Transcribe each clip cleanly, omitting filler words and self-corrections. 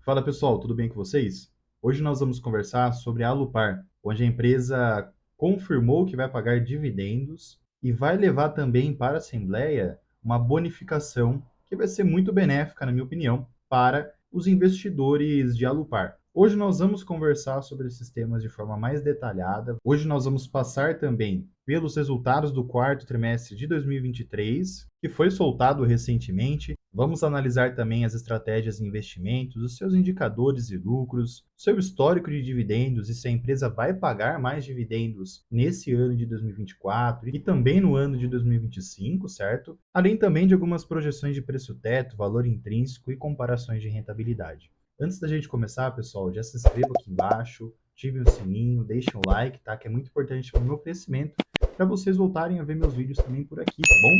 Fala pessoal, tudo bem com vocês? Hoje nós vamos conversar sobre a Alupar, onde a empresa confirmou que vai pagar dividendos e vai levar também para a Assembleia uma bonificação que vai ser muito benéfica, na minha opinião, para os investidores de Alupar. Hoje nós vamos conversar sobre esses temas de forma mais detalhada. Hoje nós vamos passar também pelos resultados do quarto trimestre de 2023, que foi soltado recentemente. Vamos analisar também as estratégias de investimentos, os seus indicadores de lucros, seu histórico de dividendos e se a empresa vai pagar mais dividendos nesse ano de 2024 e também no ano de 2025, certo? Além também de algumas projeções de preço-teto, valor intrínseco e comparações de rentabilidade. Antes da gente começar, pessoal, já se inscreva aqui embaixo, ative o sininho, deixem o like, tá? Que é muito importante para o meu crescimento, para vocês voltarem a ver meus vídeos também por aqui, tá bom?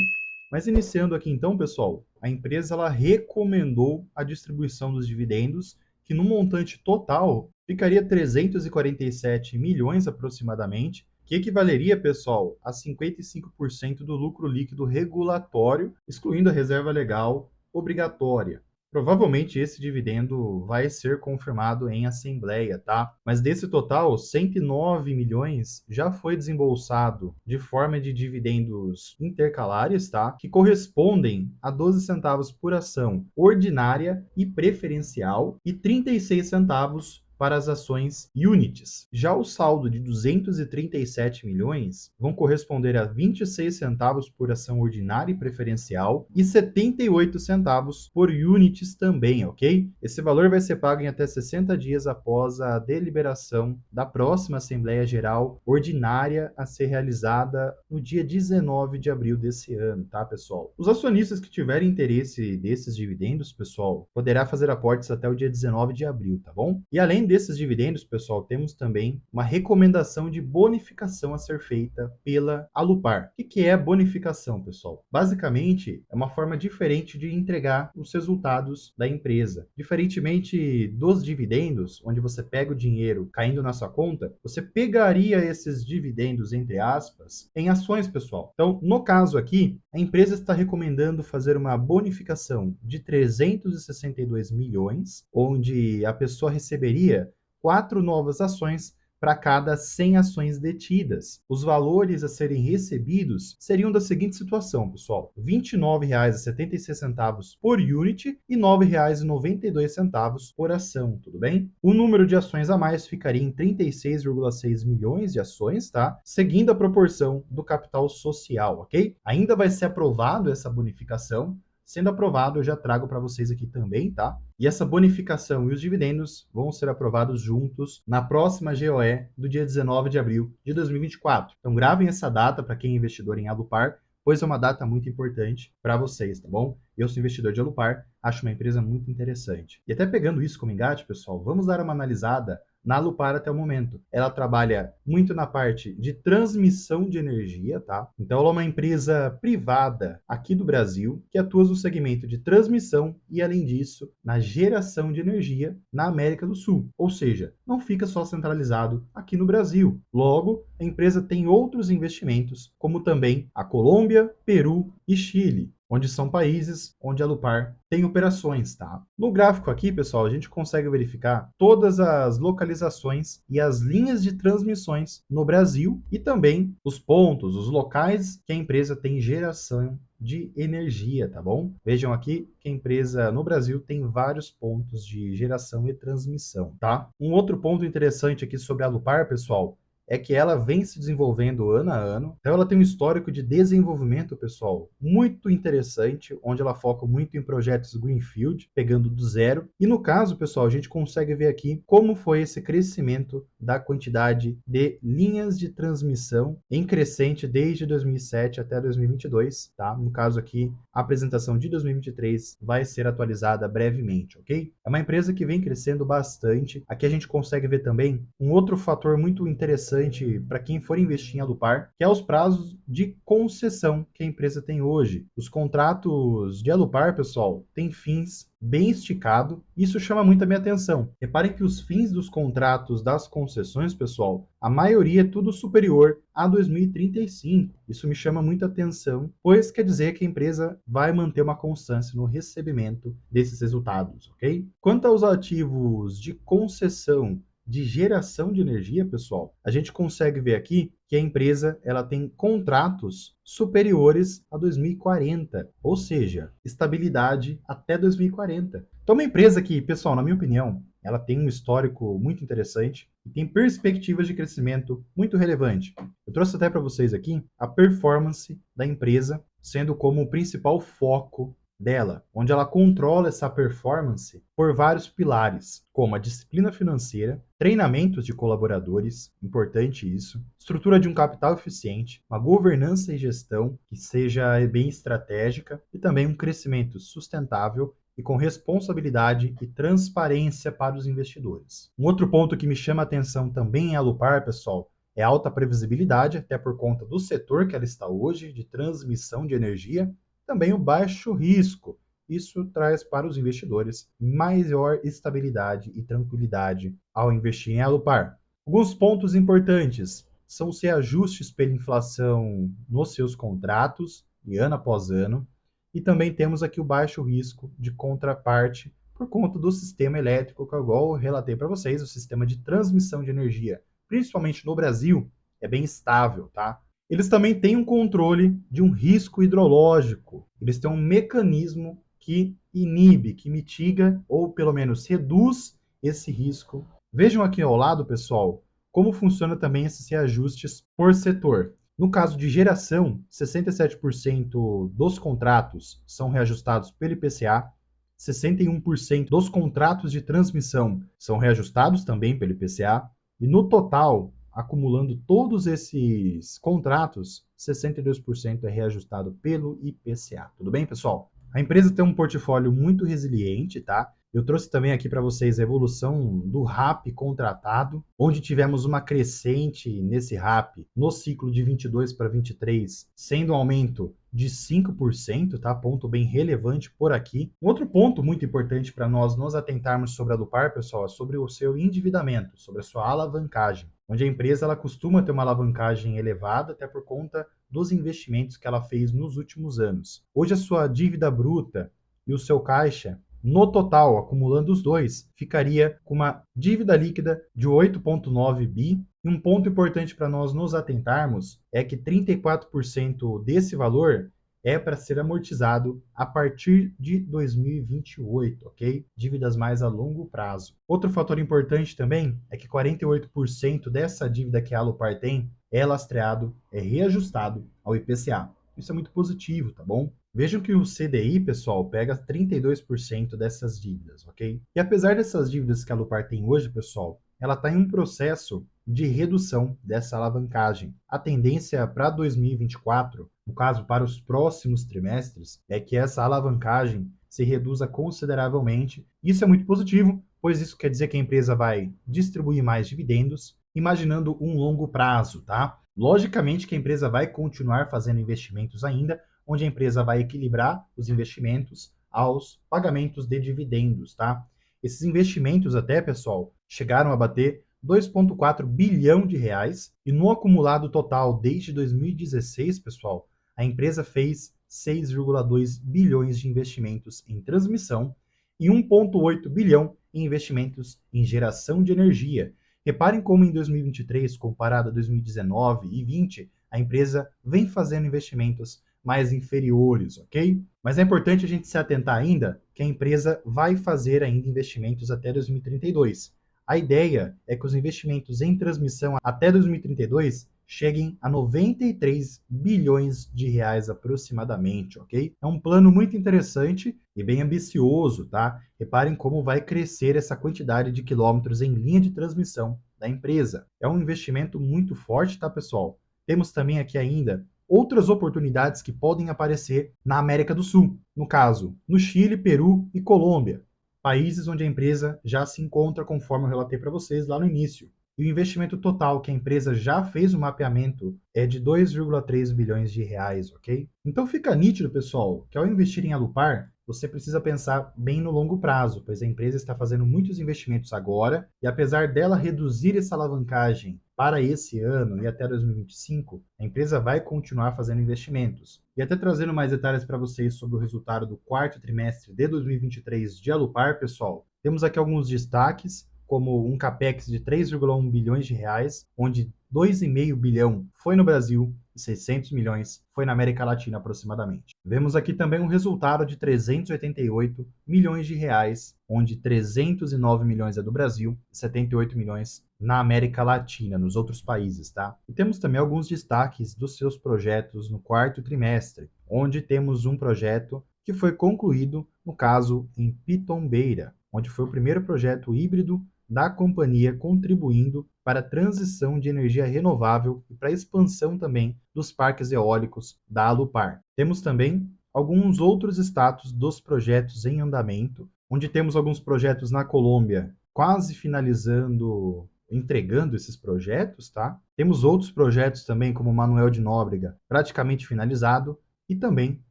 Mas iniciando aqui então, pessoal, a empresa ela recomendou a distribuição dos dividendos, que no montante total ficaria 347 milhões aproximadamente, que equivaleria, pessoal, a 55% do lucro líquido regulatório, excluindo a reserva legal obrigatória. Provavelmente esse dividendo vai ser confirmado em assembleia, tá? Mas desse total, 109 milhões já foi desembolsado de forma de dividendos intercalares, tá? Que correspondem a 12 centavos por ação ordinária e preferencial e 36 centavos para as ações Unities. Já o saldo de 237 milhões vão corresponder a 26 centavos por ação ordinária e preferencial e 78 centavos por Unities também, ok? Esse valor vai ser pago em até 60 dias após a deliberação da próxima Assembleia Geral Ordinária a ser realizada no dia 19 de abril desse ano, tá, pessoal? Os acionistas que tiverem interesse desses dividendos, pessoal, poderá fazer aportes até o dia 19 de abril, tá bom? E além desses dividendos, pessoal, temos também uma recomendação de bonificação a ser feita pela Alupar. O que é bonificação, pessoal? Basicamente, é uma forma diferente de entregar os resultados da empresa. Diferentemente dos dividendos, onde você pega o dinheiro caindo na sua conta, você pegaria esses dividendos, entre aspas, em ações, pessoal. Então, no caso aqui, a empresa está recomendando fazer uma bonificação de 362 milhões, onde a pessoa receberia 4 novas ações para cada 100 ações detidas. Os valores a serem recebidos seriam da seguinte situação, pessoal: R$ 29,76 por unit e R$ 9,92 por ação, tudo bem? O número de ações a mais ficaria em 36,6 milhões de ações, tá? Seguindo a proporção do capital social, ok? Ainda vai ser aprovado essa bonificação. Sendo aprovado, eu já trago para vocês aqui também, tá? E essa bonificação e os dividendos vão ser aprovados juntos na próxima GOE do dia 19 de abril de 2024. Então gravem essa data para quem é investidor em Alupar, pois é uma data muito importante para vocês, tá bom? Eu sou investidor de Alupar, acho uma empresa muito interessante. E até pegando isso como engate, pessoal, vamos dar uma analisada na Alupar até o momento. Ela trabalha muito na parte de transmissão de energia, tá? Então ela é uma empresa privada aqui do Brasil que atua no segmento de transmissão e, além disso, na geração de energia na América do Sul. Ou seja, não fica só centralizado aqui no Brasil. Logo, a empresa tem outros investimentos, como também a Colômbia, Peru e Chile, onde são países onde a Alupar tem operações, tá? No gráfico aqui, pessoal, a gente consegue verificar todas as localizações e as linhas de transmissões no Brasil e também os pontos, os locais que a empresa tem geração de energia, tá bom? Vejam aqui que a empresa no Brasil tem vários pontos de geração e transmissão, tá? Um outro ponto interessante aqui sobre a Alupar, pessoal, é que ela vem se desenvolvendo ano a ano. Então ela tem um histórico de desenvolvimento, pessoal, muito interessante, onde ela foca muito em projetos greenfield, pegando do zero. E no caso, pessoal, a gente consegue ver aqui como foi esse crescimento da quantidade de linhas de transmissão em crescente desde 2007 até 2022, tá? No caso aqui, a apresentação de 2023 vai ser atualizada brevemente, ok? É uma empresa que vem crescendo bastante. Aqui a gente consegue ver também um outro fator muito interessante para quem for investir em Alupar, que é os prazos de concessão que a empresa tem hoje. Os contratos de Alupar, pessoal, têm fins bem esticado. Isso chama muito a minha atenção. Reparem que os fins dos contratos das concessões, pessoal, a maioria é tudo superior a 2035. Isso me chama muita atenção, pois quer dizer que a empresa vai manter uma constância no recebimento desses resultados, ok? Quanto aos ativos de concessão de geração de energia, pessoal, a gente consegue ver aqui que a empresa ela tem contratos superiores a 2040, ou seja, estabilidade até 2040. Então, uma empresa que, pessoal, na minha opinião, ela tem um histórico muito interessante e tem perspectivas de crescimento muito relevante. Eu trouxe até para vocês aqui a performance da empresa, sendo como o principal foco dela, onde ela controla essa performance por vários pilares, como a disciplina financeira, treinamentos de colaboradores, importante isso, estrutura de um capital eficiente, uma governança e gestão que seja bem estratégica e também um crescimento sustentável e com responsabilidade e transparência para os investidores. Um outro ponto que me chama a atenção também em Alupar, pessoal, é a alta previsibilidade, até por conta do setor que ela está hoje, de transmissão de energia, também o baixo risco. Isso traz para os investidores maior estabilidade e tranquilidade ao investir em Alupar. Alguns pontos importantes são os reajustes pela inflação nos seus contratos, e ano após ano, e também temos aqui o baixo risco de contraparte por conta do sistema elétrico, que igual eu relatei para vocês, o sistema de transmissão de energia, principalmente no Brasil, é bem estável, tá? Eles também têm um controle de um risco hidrológico. Eles têm um mecanismo que inibe, que mitiga ou pelo menos reduz esse risco. Vejam aqui ao lado, pessoal, como funciona também esses reajustes por setor. No caso de geração, 67% dos contratos são reajustados pelo IPCA, 61% dos contratos de transmissão são reajustados também pelo IPCA, e no total, acumulando todos esses contratos, 62% é reajustado pelo IPCA. Tudo bem, pessoal? A empresa tem um portfólio muito resiliente, tá? Eu trouxe também aqui para vocês a evolução do RAP contratado, onde tivemos uma crescente nesse RAP no ciclo de 22 para 23, sendo um aumento de 5%, tá? Ponto bem relevante por aqui. Um outro ponto muito importante para nós nos atentarmos sobre a Alupar, pessoal, é sobre o seu endividamento, sobre a sua alavancagem, onde a empresa ela costuma ter uma alavancagem elevada até por conta dos investimentos que ela fez nos últimos anos. Hoje a sua dívida bruta e o seu caixa no total, acumulando os dois, ficaria com uma dívida líquida de 8,9 bi. E um ponto importante para nós nos atentarmos é que 34% desse valor é para ser amortizado a partir de 2028, ok? Dívidas mais a longo prazo. Outro fator importante também é que 48% dessa dívida que a Alupar tem é lastreado, é reajustado ao IPCA. Isso é muito positivo, tá bom? Vejam que o CDI, pessoal, pega 32% dessas dívidas, ok? E apesar dessas dívidas que a Alupar tem hoje, pessoal, ela está em um processo de redução dessa alavancagem. A tendência para 2024, no caso para os próximos trimestres, é que essa alavancagem se reduza consideravelmente. Isso é muito positivo, pois isso quer dizer que a empresa vai distribuir mais dividendos, imaginando um longo prazo, tá? Logicamente que a empresa vai continuar fazendo investimentos ainda, onde a empresa vai equilibrar os investimentos aos pagamentos de dividendos, tá? Esses investimentos até, pessoal, chegaram a bater 2,4 bilhão de reais e no acumulado total desde 2016, pessoal, a empresa fez 6,2 bilhões de investimentos em transmissão e 1,8 bilhão em investimentos em geração de energia. Reparem como em 2023, comparado a 2019 e 2020, a empresa vem fazendo investimentos mais inferiores, ok? Mas é importante a gente se atentar ainda que a empresa vai fazer ainda investimentos até 2032. A ideia é que os investimentos em transmissão até 2032 cheguem a 93 bilhões de reais aproximadamente, ok? É um plano muito interessante e bem ambicioso, tá? Reparem como vai crescer essa quantidade de quilômetros em linha de transmissão da empresa. É um investimento muito forte, tá, pessoal? Temos também aqui ainda outras oportunidades que podem aparecer na América do Sul, no caso, no Chile, Peru e Colômbia, países onde a empresa já se encontra, conforme eu relatei para vocês lá no início. E o investimento total que a empresa já fez o mapeamento é de 2,3 bilhões de reais, ok? Então fica nítido, pessoal, que ao investir em Alupar, você precisa pensar bem no longo prazo, pois a empresa está fazendo muitos investimentos agora e apesar dela reduzir essa alavancagem para esse ano e até 2025, a empresa vai continuar fazendo investimentos. E até trazendo mais detalhes para vocês sobre o resultado do quarto trimestre de 2023 de Alupar, pessoal, temos aqui alguns destaques, como um capex de 3,1 bilhões de reais, onde 2,5 bilhão foi no Brasil e 600 milhões foi na América Latina aproximadamente. Vemos aqui também um resultado de 388 milhões de reais, onde 309 milhões é do Brasil e 78 milhões na América Latina, nos outros países, tá? E temos também alguns destaques dos seus projetos no quarto trimestre, onde temos um projeto que foi concluído, no caso, em Pitombeira, onde foi o primeiro projeto híbrido da companhia contribuindo para a transição de energia renovável e para a expansão também dos parques eólicos da Alupar. Temos também alguns outros status dos projetos em andamento, onde temos alguns projetos na Colômbia quase finalizando, entregando esses projetos, tá? Temos outros projetos também, como Manuel de Nóbrega, praticamente finalizado, e também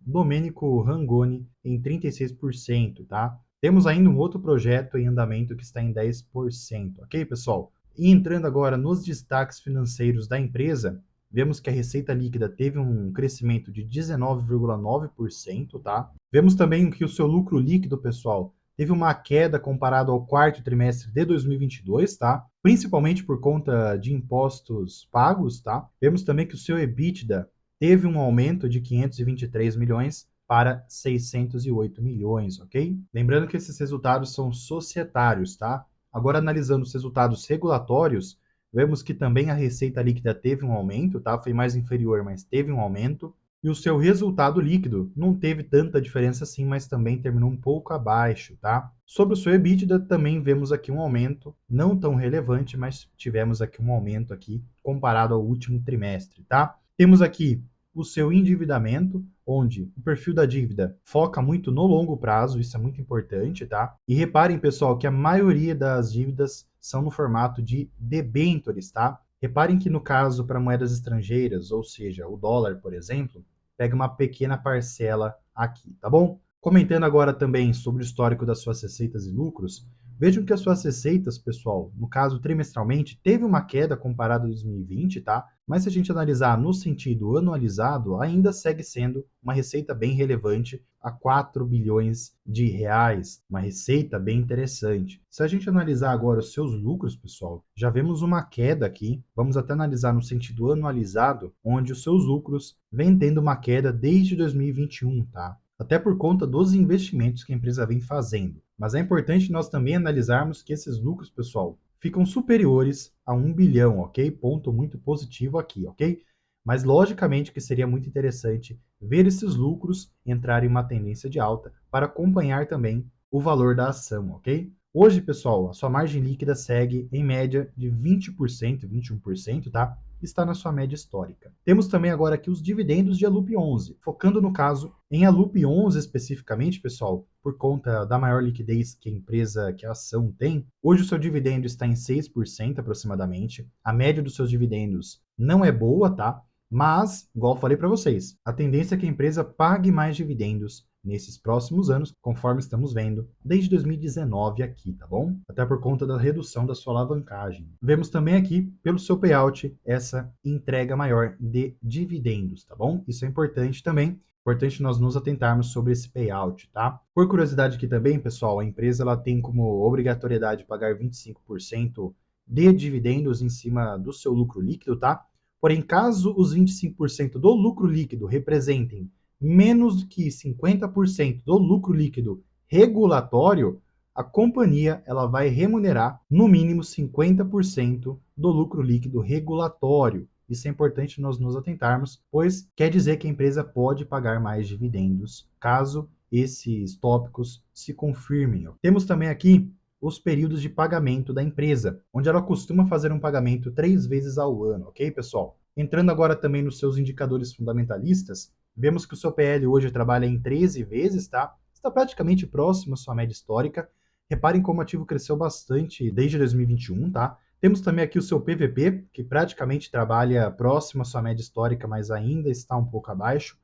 Domênico Rangoni em 36%, tá? Temos ainda um outro projeto em andamento que está em 10%, ok, pessoal? E entrando agora nos destaques financeiros da empresa, vemos que a receita líquida teve um crescimento de 19,9%, tá? Vemos também que o seu lucro líquido, pessoal, teve uma queda comparado ao quarto trimestre de 2022, tá? Principalmente por conta de impostos pagos, tá? Vemos também que o seu EBITDA teve um aumento de 523 milhões para 608 milhões, ok? Lembrando que esses resultados são societários, tá? Agora, analisando os resultados regulatórios, vemos que também a receita líquida teve um aumento, tá? Foi mais inferior, mas teve um aumento. E o seu resultado líquido não teve tanta diferença assim, mas também terminou um pouco abaixo, tá? Sobre o seu EBITDA, também vemos aqui um aumento, não tão relevante, mas tivemos aqui um aumento aqui comparado ao último trimestre, tá? Temos aqui o seu endividamento, onde o perfil da dívida foca muito no longo prazo, isso é muito importante, tá? E reparem, pessoal, que a maioria das dívidas são no formato de debêntures, tá? Reparem que no caso para moedas estrangeiras, ou seja, o dólar, por exemplo, pega uma pequena parcela aqui, tá bom? Comentando agora também sobre o histórico das suas receitas e lucros, vejam que as suas receitas, pessoal, no caso trimestralmente, teve uma queda comparado a 2020, tá? Mas se a gente analisar no sentido anualizado, ainda segue sendo uma receita bem relevante a 4 bilhões de reais, uma receita bem interessante. Se a gente analisar agora os seus lucros, pessoal, já vemos uma queda aqui. Vamos até analisar no sentido anualizado, onde os seus lucros vêm tendo uma queda desde 2021, tá? Até por conta dos investimentos que a empresa vem fazendo. Mas é importante nós também analisarmos que esses lucros, pessoal, ficam superiores a 1 bilhão, ok? Ponto muito positivo aqui, ok? Mas logicamente que seria muito interessante ver esses lucros entrarem em uma tendência de alta para acompanhar também o valor da ação, ok? Hoje, pessoal, a sua margem líquida segue em média de 20%, 21%, tá? Está na sua média histórica. Temos também agora aqui os dividendos de Alup 11, focando no caso em Alup 11 especificamente, pessoal, por conta da maior liquidez que a empresa, que a ação tem. Hoje o seu dividendo está em 6% aproximadamente. A média dos seus dividendos não é boa, tá? Mas, igual eu falei para vocês, a tendência é que a empresa pague mais dividendos nesses próximos anos, conforme estamos vendo desde 2019 aqui, tá bom? Até por conta da redução da sua alavancagem. Vemos também aqui, pelo seu payout, essa entrega maior de dividendos, tá bom? Isso é importante também. Importante nós nos atentarmos sobre esse payout, tá? Por curiosidade aqui também, pessoal, a empresa ela tem como obrigatoriedade pagar 25% de dividendos em cima do seu lucro líquido, tá? Porém, caso os 25% do lucro líquido representem menos do que 50% do lucro líquido regulatório, a companhia ela vai remunerar no mínimo 50% do lucro líquido regulatório. Isso é importante nós nos atentarmos, pois quer dizer que a empresa pode pagar mais dividendos, caso esses tópicos se confirmem. Temos também aqui os períodos de pagamento da empresa, onde ela costuma fazer um pagamento 3 vezes ao ano, ok, pessoal? Entrando agora também nos seus indicadores fundamentalistas, vemos que o seu PL hoje trabalha em 13 vezes, tá? Está praticamente próximo à sua média histórica. Reparem como o ativo cresceu bastante desde 2021, tá? Temos também aqui o seu PVP, que praticamente trabalha próximo à sua média histórica, mas ainda está um pouco abaixo.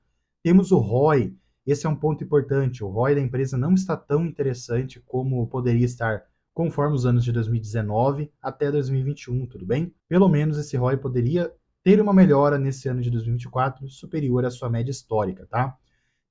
Temos o ROI, esse é um ponto importante. O ROI da empresa não está tão interessante como poderia estar conforme os anos de 2019 até 2021, tudo bem? Pelo menos esse ROI poderia ter uma melhora nesse ano de 2024 superior à sua média histórica, tá?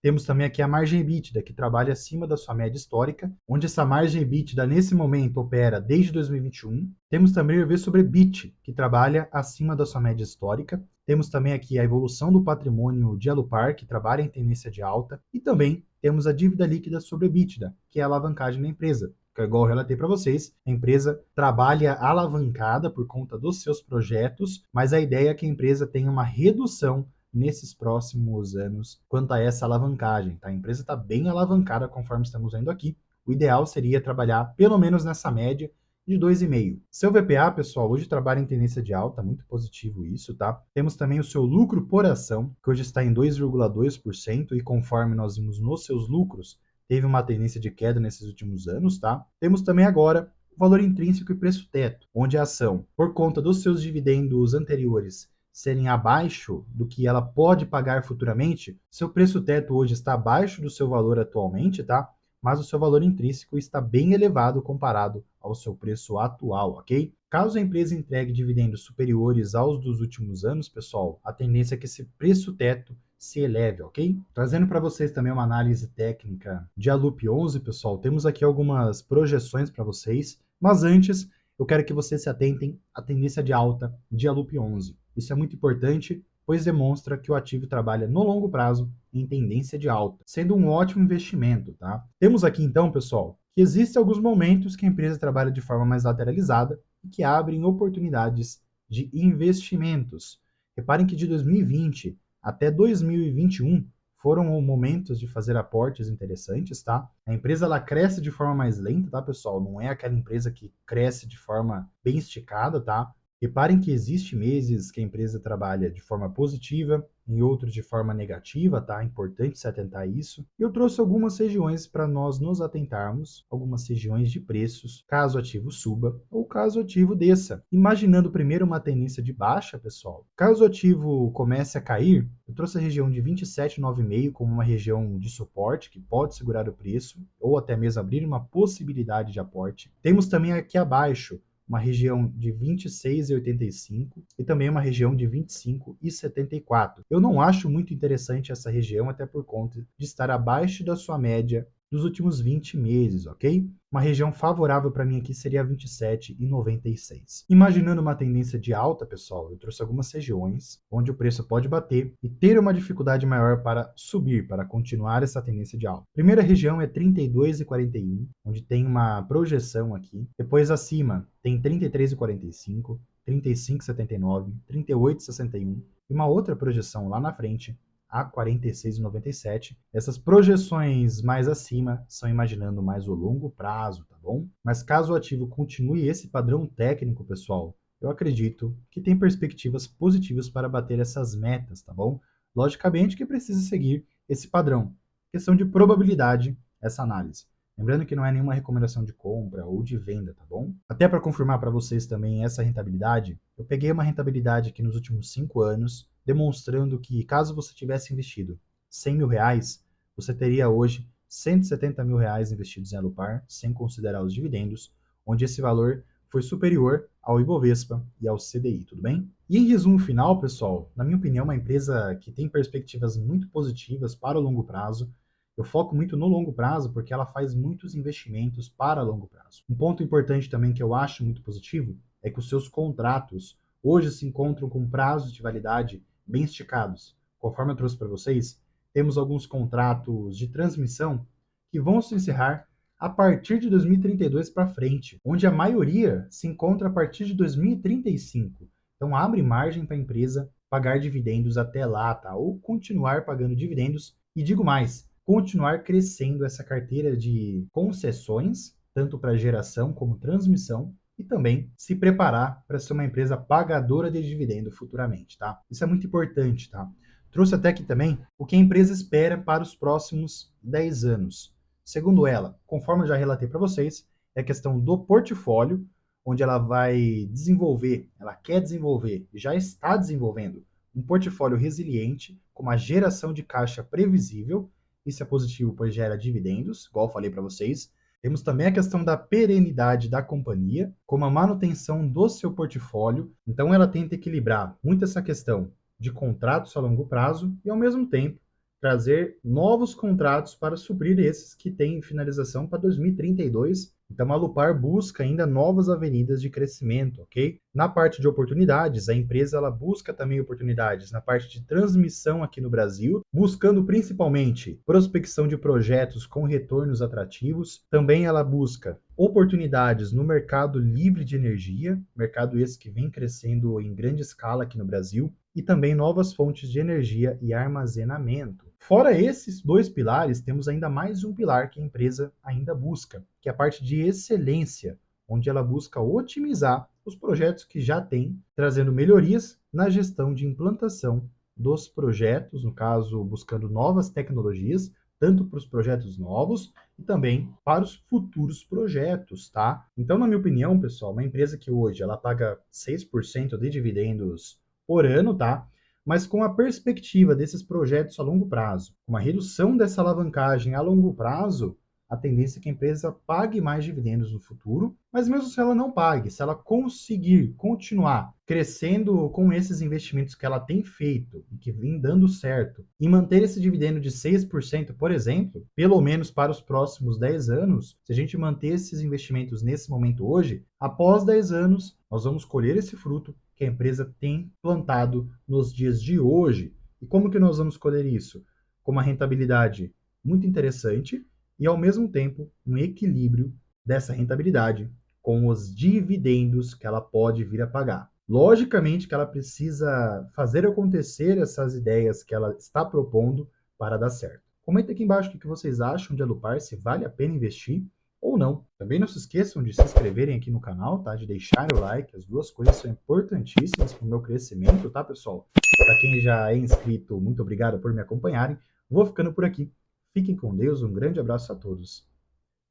Temos também aqui a margem EBITDA, que trabalha acima da sua média histórica, onde essa margem EBITDA nesse momento opera desde 2021. Temos também o EV sobre EBIT, que trabalha acima da sua média histórica. Temos também aqui a evolução do patrimônio de Alupar, que trabalha em tendência de alta. E também temos a dívida líquida sobre EBITDA, que é a alavancagem da empresa. Que é igual eu relatei para vocês, a empresa trabalha alavancada por conta dos seus projetos, mas a ideia é que a empresa tenha uma redução nesses próximos anos quanto a essa alavancagem, tá? A empresa está bem alavancada, conforme estamos vendo aqui. O ideal seria trabalhar pelo menos nessa média de 2,5. Seu VPA, pessoal, hoje trabalha em tendência de alta, muito positivo isso, tá? Temos também o seu lucro por ação, que hoje está em 2,2% e conforme nós vimos nos seus lucros, teve uma tendência de queda nesses últimos anos, tá? Temos também agora o valor intrínseco e preço teto, onde a ação, por conta dos seus dividendos anteriores, serem abaixo do que ela pode pagar futuramente, seu preço teto hoje está abaixo do seu valor atualmente, tá? Mas o seu valor intrínseco está bem elevado comparado ao seu preço atual, ok? Caso a empresa entregue dividendos superiores aos dos últimos anos, pessoal, a tendência é que esse preço teto se eleve, ok? Trazendo para vocês também uma análise técnica de Alup 11, pessoal, temos aqui algumas projeções para vocês, mas antes eu quero que vocês se atentem à tendência de alta de Alup 11. Isso é muito importante, pois demonstra que o ativo trabalha no longo prazo em tendência de alta, sendo um ótimo investimento, tá? Temos aqui então, pessoal, que existem alguns momentos que a empresa trabalha de forma mais lateralizada e que abrem oportunidades de investimentos. Reparem que de 2020 até 2021 foram momentos de fazer aportes interessantes, tá? A empresa ela cresce de forma mais lenta, tá, pessoal? Não é aquela empresa que cresce de forma bem esticada, tá? Reparem que existe meses que a empresa trabalha de forma positiva, em outros de forma negativa, tá? É importante se atentar a isso. Eu trouxe algumas regiões para nós nos atentarmos, algumas regiões de preços, caso o ativo suba ou caso o ativo desça. Imaginando primeiro uma tendência de baixa, pessoal. Caso o ativo comece a cair, eu trouxe a região de 27,95 como uma região de suporte que pode segurar o preço ou até mesmo abrir uma possibilidade de aporte. Temos também aqui abaixo uma região de 26,85 e também uma região de 25,74. Eu não acho muito interessante essa região, até por conta de estar abaixo da sua média dos últimos 20 meses, ok? Uma região favorável para mim aqui seria 27,96. Imaginando uma tendência de alta, pessoal, eu trouxe algumas regiões onde o preço pode bater e ter uma dificuldade maior para subir, para continuar essa tendência de alta. Primeira região é 32,41, onde tem uma projeção aqui. Depois acima tem 33,45, 35,79, 38,61 e uma outra projeção lá na frente a 46,97. Essas projeções mais acima são imaginando mais o longo prazo, tá bom? Mas caso o ativo continue esse padrão técnico, pessoal, eu acredito que tem perspectivas positivas para bater essas metas, tá bom? Logicamente que precisa seguir esse padrão. Questão de probabilidade, essa análise. Lembrando que não é nenhuma recomendação de compra ou de venda, tá bom? Até para confirmar para vocês também essa rentabilidade, eu peguei uma rentabilidade aqui nos últimos 5 anos, demonstrando que caso você tivesse investido 100 mil reais, você teria hoje 170 mil reais investidos em Alupar, sem considerar os dividendos, onde esse valor foi superior ao Ibovespa e ao CDI, tudo bem? E em resumo final, pessoal, na minha opinião, é uma empresa que tem perspectivas muito positivas para o longo prazo. Eu foco muito no longo prazo porque ela faz muitos investimentos para longo prazo. Um ponto importante também que eu acho muito positivo é que os seus contratos hoje se encontram com prazos de validade bem esticados. Conforme eu trouxe para vocês, temos alguns contratos de transmissão que vão se encerrar a partir de 2032 para frente, onde a maioria se encontra a partir de 2035. Então abre margem para a empresa pagar dividendos até lá, tá? Ou continuar pagando dividendos e digo mais, continuar crescendo essa carteira de concessões, tanto para geração como transmissão, e também se preparar para ser uma empresa pagadora de dividendo futuramente, tá? Isso é muito importante, tá? Trouxe até aqui também o que a empresa espera para os próximos 10 anos. Segundo ela, conforme eu já relatei para vocês, é a questão do portfólio, onde ela vai desenvolver, ela quer desenvolver, já está desenvolvendo um portfólio resiliente, com uma geração de caixa previsível Isso é positivo, pois gera dividendos, igual eu falei para vocês. Temos também a questão da perenidade da companhia, como a manutenção do seu portfólio. Então, ela tenta equilibrar muito essa questão de contratos a longo prazo e, ao mesmo tempo, trazer novos contratos para suprir esses que têm finalização para 2032. Então, a Alupar busca ainda novas avenidas de crescimento, ok? Na parte de oportunidades, a empresa ela busca também oportunidades na parte de transmissão aqui no Brasil, buscando principalmente prospecção de projetos com retornos atrativos. Também ela busca oportunidades no mercado livre de energia, mercado esse que vem crescendo em grande escala aqui no Brasil, e também novas fontes de energia e armazenamento. Fora esses dois pilares, temos ainda mais um pilar que a empresa ainda busca, que é a parte de excelência, onde ela busca otimizar os projetos que já tem, trazendo melhorias na gestão de implantação dos projetos, no caso, buscando novas tecnologias, tanto para os projetos novos e também para os futuros projetos, tá? Então, na minha opinião, pessoal, uma empresa que hoje ela paga 6% de dividendos por ano, tá? Mas com a perspectiva desses projetos a longo prazo, uma redução dessa alavancagem a longo prazo, a tendência é que a empresa pague mais dividendos no futuro, mas mesmo se ela não pague, se ela conseguir continuar crescendo com esses investimentos que ela tem feito e que vem dando certo, e manter esse dividendo de 6%, por exemplo, pelo menos para os próximos 10 anos, se a gente manter esses investimentos nesse momento hoje, após 10 anos, nós vamos colher esse fruto que a empresa tem plantado nos dias de hoje. E como que nós vamos colher isso? Com uma rentabilidade muito interessante e, ao mesmo tempo, um equilíbrio dessa rentabilidade com os dividendos que ela pode vir a pagar. Logicamente que ela precisa fazer acontecer essas ideias que ela está propondo para dar certo. Comenta aqui embaixo o que vocês acham de Alupar, se vale a pena investir ou não. Também não se esqueçam de se inscreverem aqui no canal, tá? De deixar o like, as duas coisas são importantíssimas para o meu crescimento, tá, pessoal? Para quem já é inscrito, muito obrigado por me acompanharem. Vou ficando por aqui. Fiquem com Deus, um grande abraço a todos.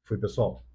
Fui, pessoal.